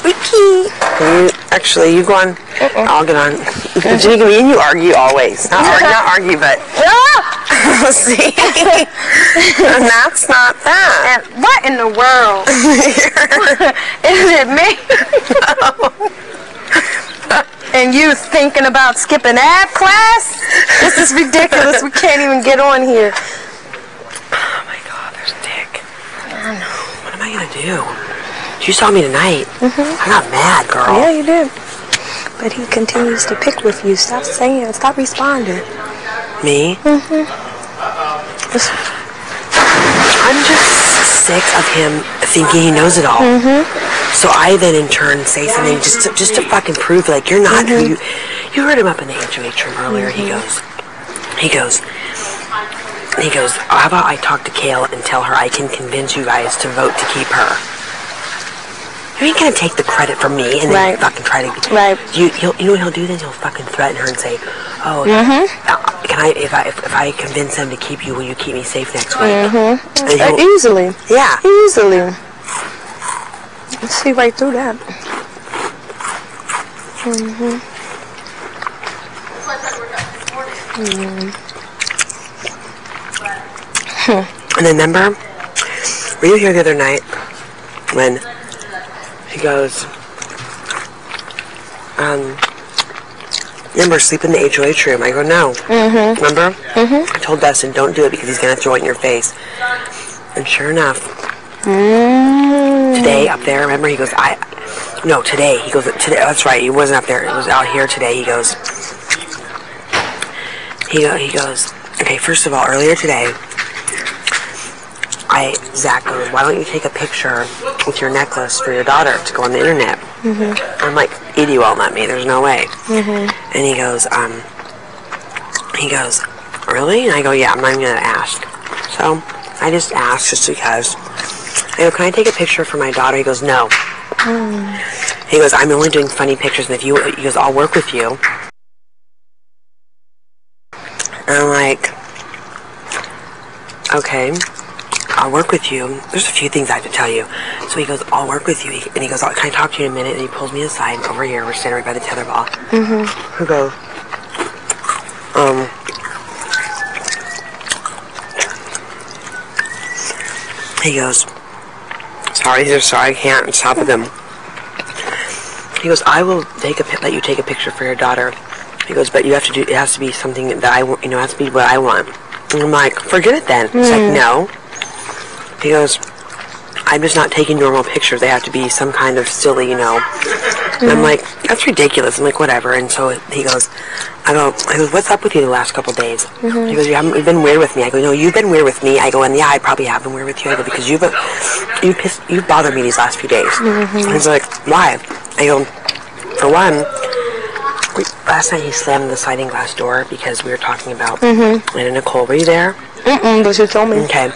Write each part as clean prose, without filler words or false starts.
Squeaky. Actually, you go on. I'll get on. Me and you argue always. Not argue, but... See? And that's not that. And what in the world? Is it me? And you thinking about skipping ab class? This is ridiculous. We can't even get on here. Oh my God, there's Dick. I know. What am I going to do? You saw me tonight. I got mad, girl. Yeah, you did. But he continues to pick with you. Stop saying it. Stop responding. Me? I'm just sick of him thinking he knows it all. So I then in turn say something just to fucking prove like you're not who you heard him up in the HOH room earlier. He goes, how about I talk to Kale and tell her I can convince you guys to vote to keep her? You ain't gonna take the credit from me and then fucking try to. You know what he'll do then? He'll fucking threaten her and say, "Oh, can I if I convince him to keep you, will you keep me safe next week?" Easily. Yeah. Easily. Let's see right through that. And then remember, were you here the other night when he goes, remember, sleep in the HOH room? I go, no. Remember? I told Dustin, don't do it because he's going to throw it in your face. And sure enough, today up there, remember, he goes, today, he goes, today, that's right, he wasn't up there, it was out here today, he goes, okay, first of all, earlier today, Zach goes, why don't you take a picture with your necklace for your daughter to go on the internet? I'm like, Edie won't let me, there's no way. And he goes, really? And I go, yeah, I'm not even going to ask. So I just asked just because. I go, can I take a picture for my daughter? He goes, no. He goes, I'm only doing funny pictures, and he goes, I'll work with you. And I'm like, okay, I'll work with you. There's a few things I have to tell you. So he goes, I'll work with you. And he goes, can I talk to you in a minute? And he pulls me aside over here. We're standing right by the tetherball. Who goes, he goes, sorry, I can't stop with him. He goes, I will let you take a picture for your daughter. He goes, but it has to be something that I want, it has to be what I want. And I'm like, forget it then. He's like, no. He goes, I'm just not taking normal pictures. They have to be some kind of silly, And I'm like, that's ridiculous. I'm like, whatever. And so he goes, what's up with you the last couple of days? He goes, you've been weird with me. I go, no, you've been weird with me. I go, and yeah, I probably have been weird with you. I go, because you've bothered me these last few days. And he's like, why? I go, for one, last night he slammed the sliding glass door because we were talking about Lynn and Nicole. Were you there? But you told me. Okay.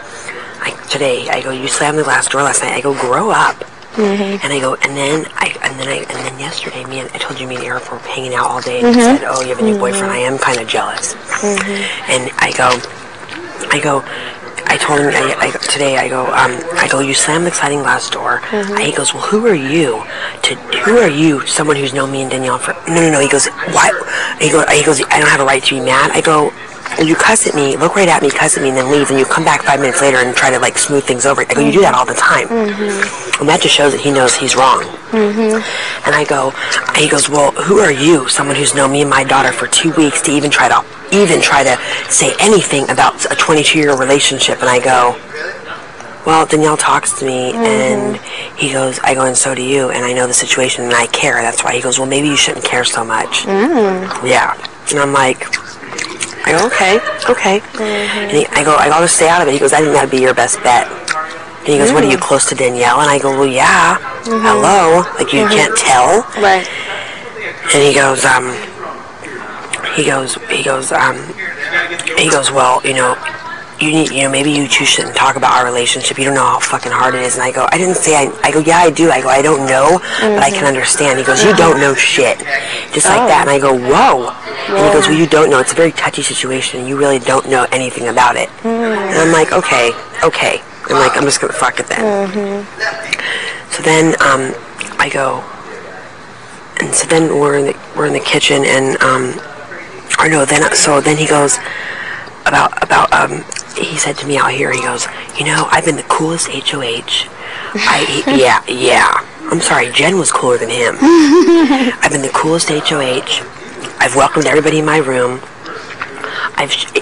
Today, I go, you slammed the glass door last night. I go, grow up. And I go, and then yesterday, I told you me and Eric were hanging out all day, and he said, oh, you have a new boyfriend. I am kind of jealous. And I told him today, you slammed the sliding glass door. He goes, well, who are you, someone who's known me and Danielle for, no, he goes, why? He goes, I don't have a right to be mad. I go, well, you cuss at me, look right at me, cuss at me, and then leave, and you come back 5 minutes later and try to, smooth things over. I go, you do that all the time. And that just shows that he knows he's wrong. And he goes, well, who are you, someone who's known me and my daughter for 2 weeks, to even try to say anything about a 22-year relationship? And I go, well, Danielle talks to me, and he goes, I go, and so do you, and I know the situation, and I care. That's why. He goes, well, maybe you shouldn't care so much. Yeah. And I'm like, I go, okay. And I go, I'll just stay out of it. He goes, I think that'd be your best bet. And he goes, what, are you close to Danielle? And I go, well, yeah. Hello? Like, you can't tell? Right. And he goes, well, maybe you two shouldn't talk about our relationship. You don't know how fucking hard it is. And I go, I didn't say, I go, yeah, I do. I go, I don't know, but I can understand. He goes, you don't know shit. Just like that. And I go, whoa. And he goes, well, you don't know. It's a very touchy situation. You really don't know anything about it. And I'm like, okay. I'm like, I'm just going to fuck it then. So then, I go, And so then we're in the kitchen, and then he goes he said to me out here, he goes, you know, I've been the coolest HOH. Yeah. I'm sorry, Jen was cooler than him. I've been the coolest HOH. I've welcomed everybody in my room.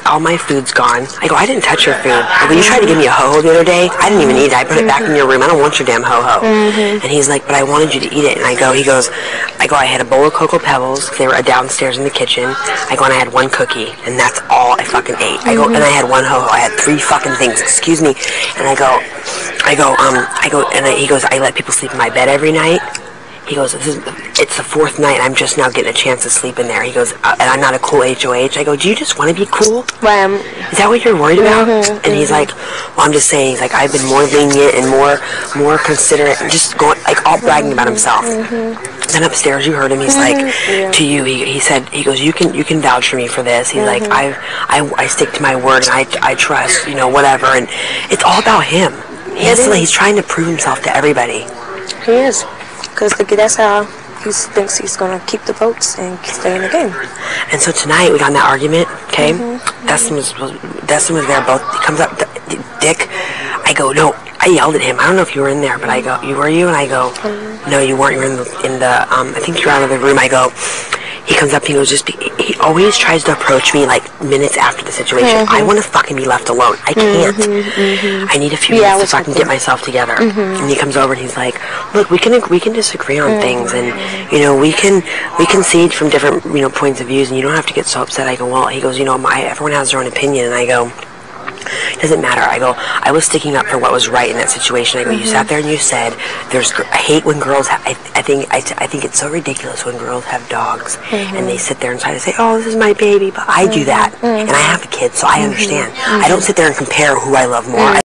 All my food's gone. I go, I didn't touch your food. I go, you tried to give me a ho-ho the other day. I didn't even eat it. I put it back in your room. I don't want your damn ho-ho. And he's like, but I wanted you to eat it. And he goes, I had a bowl of Cocoa Pebbles. They were downstairs in the kitchen. I go, and I had one cookie, and that's all I fucking ate. I go, and I had one ho-ho. I had 3 fucking things. Excuse me. And he goes, I let people sleep in my bed every night. He goes, it's the 4th night, and I'm just now getting a chance to sleep in there. He goes, and I'm not a cool HOH. I go, do you just want to be cool? Is that what you're worried about? And he's like, well, I'm just saying, he's like, I've been more lenient and more considerate, and just going, like, all bragging about himself. Then upstairs, you heard him. He's like, to you, he said, he goes, you can vouch for me for this. He's like, I stick to my word, and I trust, you know, whatever. And it's all about him. He's trying to prove himself to everybody. He is. Because that's how he thinks he's going to keep the votes and stay in the game. And so tonight we got in that argument, okay? Destin was there, both. He comes up, Dick. I go, no. I yelled at him. I don't know if you were in there, but I go, were you? And I go, no, you weren't. You were in the I think you were out of the room. I go, he comes up, he goes, he always tries to approach me like minutes after the situation. I want to fucking be left alone. I can't. I need a few minutes to fucking get myself together. And he comes over and he's like, look, we can disagree on things, and you know, we can concede from different, you know, points of views, and you don't have to get so upset. I go, well, he goes, you know, everyone has their own opinion, and I go, it doesn't matter. I go, I was sticking up for what was right in that situation. I go, you sat there and you said, I hate when girls I think it's so ridiculous when girls have dogs and they sit there and try to say, oh, this is my baby, but I do that, and I have a kid, so I understand. I don't sit there and compare who I love more.